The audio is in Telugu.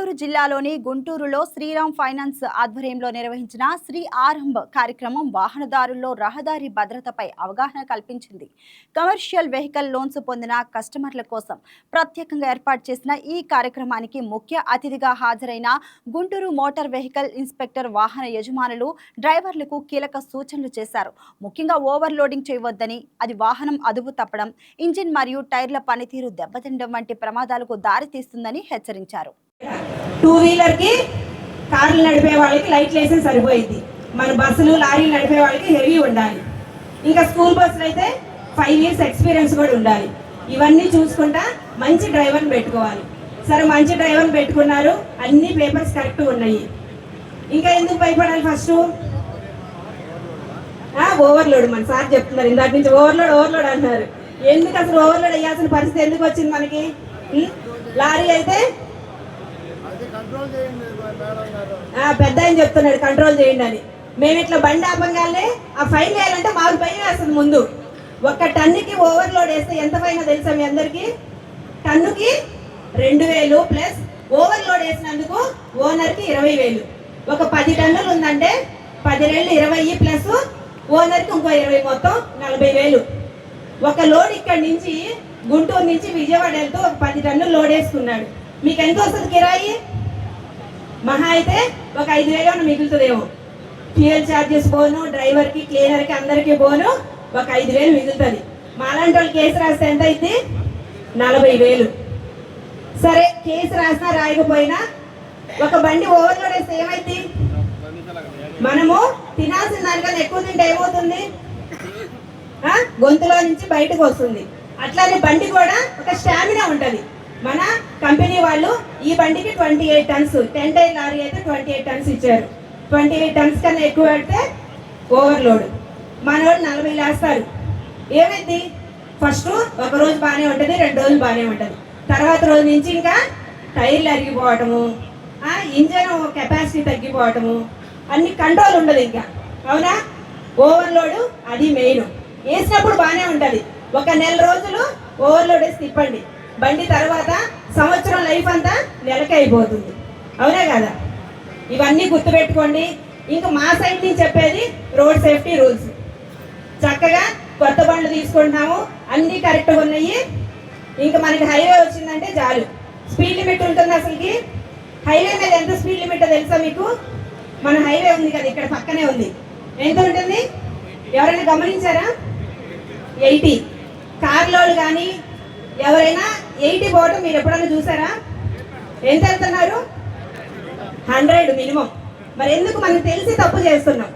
గుంటూరు జిల్లాలోని గుంటూరులో శ్రీరామ్ ఫైనాన్స్ ఆధ్వర్యంలో నిర్వహించిన శ్రీ ఆరంభ్ కార్యక్రమం వాహనదారుల్లో రహదారి భద్రతపై అవగాహన కల్పించింది. కమర్షియల్ వెహికల్ లోన్స్ పొందిన కస్టమర్ల కోసం ప్రత్యేకంగా ఏర్పాటు చేసిన ఈ కార్యక్రమానికి ముఖ్య అతిథిగా హాజరైన గుంటూరు మోటార్ వెహికల్ ఇన్స్పెక్టర్ వాహన యజమానులు డ్రైవర్లకు కీలక సూచనలు చేశారు. ముఖ్యంగా ఓవర్లోడింగ్ చేయవద్దని, అది వాహనం అదుపు తప్పడం, ఇంజిన్ మరియు టైర్ల పనితీరు దెబ్బతినడం వంటి ప్రమాదాలకు దారితీస్తుందని హెచ్చరించారు. టూ వీలర్ కి కార్లు నడిపే వాళ్ళకి లైట్ లైసెన్స్ సరిపోయింది. మన బస్సులు లారీలు నడిపే వాళ్ళకి హెవీ ఉండాలి. ఇంకా స్కూల్ బస్సులు అయితే 5 years ఎక్స్పీరియన్స్ కూడా ఉండాలి. ఇవన్నీ చూసుకుంటా మంచి డ్రైవర్ని పెట్టుకోవాలి. సరే, మంచి డ్రైవర్ని పెట్టుకున్నారు, అన్ని పేపర్స్ కరెక్ట్గా ఉన్నాయి. ఇంకా ఎందుకు భయపడాలి? First overload. మన సార్ చెప్తున్నారు ఇందాక నుంచి ఓవర్లోడ్ అంటున్నారు. ఎందుకు అసలు ఓవర్లోడ్ అయ్యాల్సిన పరిస్థితి ఎందుకు వచ్చింది మనకి? లారీ అయితే పెద్ద ఆయన చెప్తున్నాడు కంట్రోల్ చేయండి అని. మేము ఇట్లా బండి ఆపంగానే ఆ ఫైన్ వేయాలంటే మాకు భయం వేస్తుంది. ముందు 1 టన్నుకి ఓవర్లోడ్ వేస్తే ఎంత ఫైన్ తెలుసా మీ అందరికి? టన్నుకి 2000 ప్లస్ ఓవర్లోడ్ వేసినందుకు ఓనర్కి 20,000. ఒక 10 టన్నులు ఉందంటే 10 రెళ్ళు 20 ప్లస్ ఓనర్కి ఇంకో 20, మొత్తం 40,000. ఒక లోడ్ ఇక్కడ నుంచి గుంటూరు నుంచి విజయవాడ వెళ్తూ ఒక 10 టన్నులు లోడ్ వేసుకున్నాడు. మీకు ఎంత వస్తుంది కిరాయి? మహా అయితే ఒక 5,000 మిగులుతుందేమో. ఫ్యూయల్ ఛార్జెస్ పోను, డ్రైవర్కి, క్లీనర్కి, అందరికీ పోను ఒక 5,000 మిగులుతుంది. మాలాంటి వాళ్ళు కేసు రాస్తే ఎంత అయింది? 40,000. సరే, కేసు రాసినా రాయకపోయినా ఒక బండి ఓవర్లోడ్ వేస్తే ఏమైంది? మనము తినాల్సిన దానికన్నా ఎక్కువ తింటే ఏమవుతుంది? గొంతులో నుంచి బయటకు వస్తుంది. అట్లానే బండి కూడా ఒక స్టామినా ఉంటుంది. మన కంపెనీ వాళ్ళు ఈ బండికి 28 టన్స్, 10 టైర్ లారీ అయితే 28 టన్స్ ఇచ్చారు. 28 టన్స్ కన్నా ఎక్కువ పెడితే ఓవర్లోడ్. మన వాళ్ళు 40 వేస్తారు. ఏమైంది? ఫస్ట్ ఒక రోజు బాగానే ఉంటుంది, 2 రోజులు బాగానే ఉంటుంది. తర్వాత రోజు నుంచి ఇంకా టైర్లు అరిగిపోవటము, ఇంజన్ కెపాసిటీ తగ్గిపోవటము, అన్ని కంట్రోల్ ఉండదు ఇంకా. అవునా? ఓవర్లోడ్ అది మెయిన్. వేసినప్పుడు బాగానే ఉంటుంది. ఒక నెల రోజులు ఓవర్లోడ్ వేసి తిప్పండి బండి, తర్వాత సంవత్సరం లైఫ్ అంతా నెలకి అయిపోతుంది. అవునా కదా? ఇవన్నీ గుర్తుపెట్టుకోండి. ఇంకా మా సైడ్ నుంచి చెప్పేది రోడ్ సేఫ్టీ రూల్స్. చక్కగా కొత్త బండ్లు తీసుకుంటున్నాము, అన్నీ కరెక్ట్గా ఉన్నాయి. ఇంకా మనకి హైవే వచ్చిందంటే చాలు. స్పీడ్ లిమిట్ ఉంటుంది. అసలుకి హైవే మీద ఎంత స్పీడ్ లిమిట్ తెలుసా మీకు? మన హైవే ఉంది కదా, ఇక్కడ పక్కనే ఉంది. ఎంత ఉంటుంది? ఎవరైనా గమనించారా? 80. కార్లోళ్ళు కానీ ఎవరైనా 80 పోవటం మీరు ఎప్పుడైనా చూసారా? ఎంత వెళ్తున్నారు? 100 మినిమం. మరి ఎందుకు? మనకు తెలిసి తప్పు చేస్తున్నాం.